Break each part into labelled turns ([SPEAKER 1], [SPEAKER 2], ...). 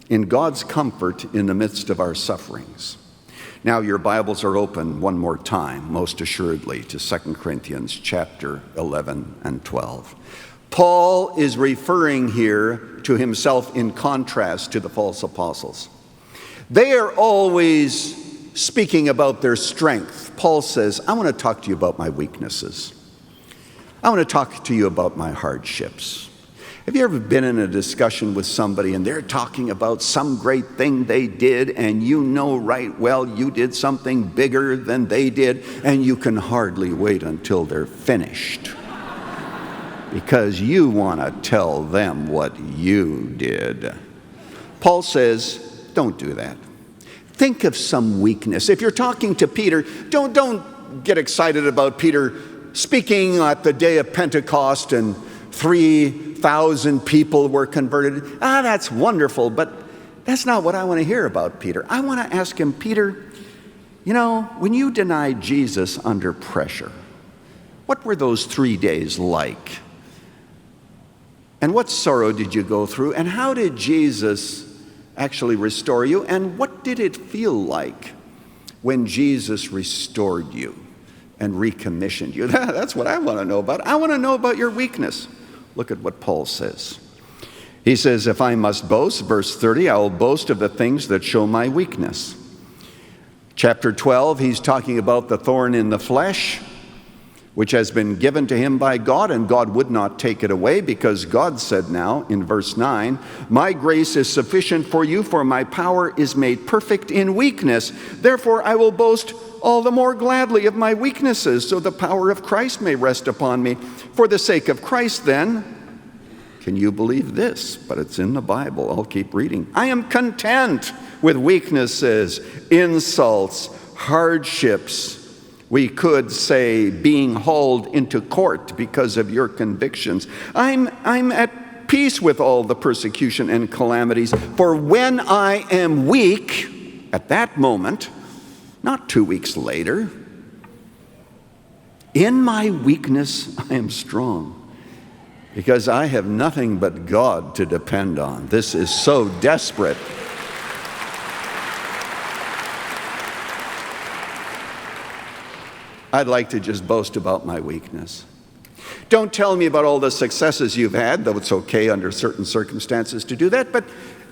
[SPEAKER 1] in God's comfort in the midst of our sufferings. Now your Bibles are open one more time, most assuredly, to 2 Corinthians chapter 11 and 12. Paul is referring here to himself in contrast to the false apostles. They are always speaking about their strength. Paul says, I want to talk to you about my weaknesses. I want to talk to you about my hardships. Have you ever been in a discussion with somebody and they're talking about some great thing they did, and you know right well you did something bigger than they did, and you can hardly wait until they're finished because you want to tell them what you did? Paul says, don't do that. Think of some weakness. If you're talking to Peter, don't get excited about Peter speaking at the day of Pentecost and 3,000 people were converted. That's wonderful, but that's not what I want to hear about Peter. I want to ask him, Peter, when you denied Jesus under pressure, what were those 3 days like? And what sorrow did you go through? And how did Jesus actually restore you? And what did it feel like when Jesus restored you and recommissioned you? That's what I want to know about. I want to know about your weakness. Look at what Paul says. He says, if I must boast, verse 30, I will boast of the things that show my weakness. Chapter 12, he's talking about the thorn in the flesh, which has been given to him by God, and God would not take it away, because God said now in verse 9, my grace is sufficient for you, for my power is made perfect in weakness. Therefore I will boast all the more gladly of my weaknesses, so the power of Christ may rest upon me. For the sake of Christ, then, can you believe this? But it's in the Bible. I'll keep reading. I am content with weaknesses, insults, hardships. We could say being hauled into court because of your convictions. I'm at peace with all the persecution and calamities. For when I am weak, at that moment, not 2 weeks later, in my weakness I am strong, because I have nothing but God to depend on. This is so desperate. I'd like to just boast about my weakness. Don't tell me about all the successes you've had, though it's okay under certain circumstances to do that, but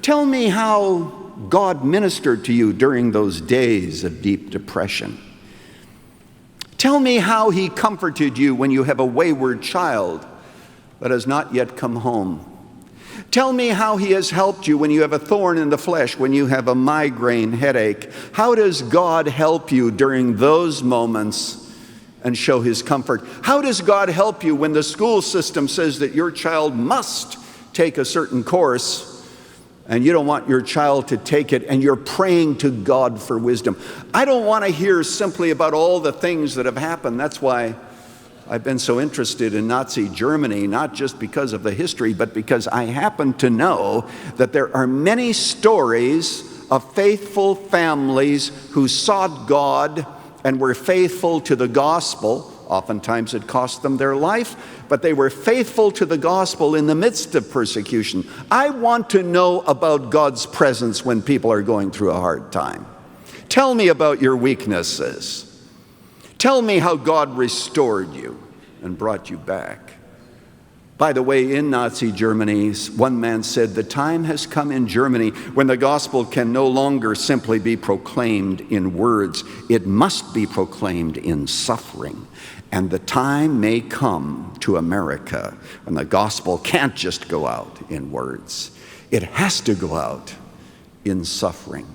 [SPEAKER 1] tell me how God ministered to you during those days of deep depression. Tell me how he comforted you when you have a wayward child that has not yet come home. Tell me how he has helped you when you have a thorn in the flesh, when you have a migraine headache. How does God help you during those moments and show his comfort? How does God help you when the school system says that your child must take a certain course and you don't want your child to take it, and you're praying to God for wisdom? I don't want to hear simply about all the things that have happened. That's why I've been so interested in Nazi Germany, not just because of the history, but because I happen to know that there are many stories of faithful families who sought God and were faithful to the gospel. Oftentimes it cost them their life, but they were faithful to the gospel in the midst of persecution. I want to know about God's presence when people are going through a hard time. Tell me about your weaknesses. Tell me how God restored you and brought you back. By the way, in Nazi Germany, one man said, the time has come in Germany when the gospel can no longer simply be proclaimed in words. It must be proclaimed in suffering. And the time may come to America when the gospel can't just go out in words. It has to go out in suffering.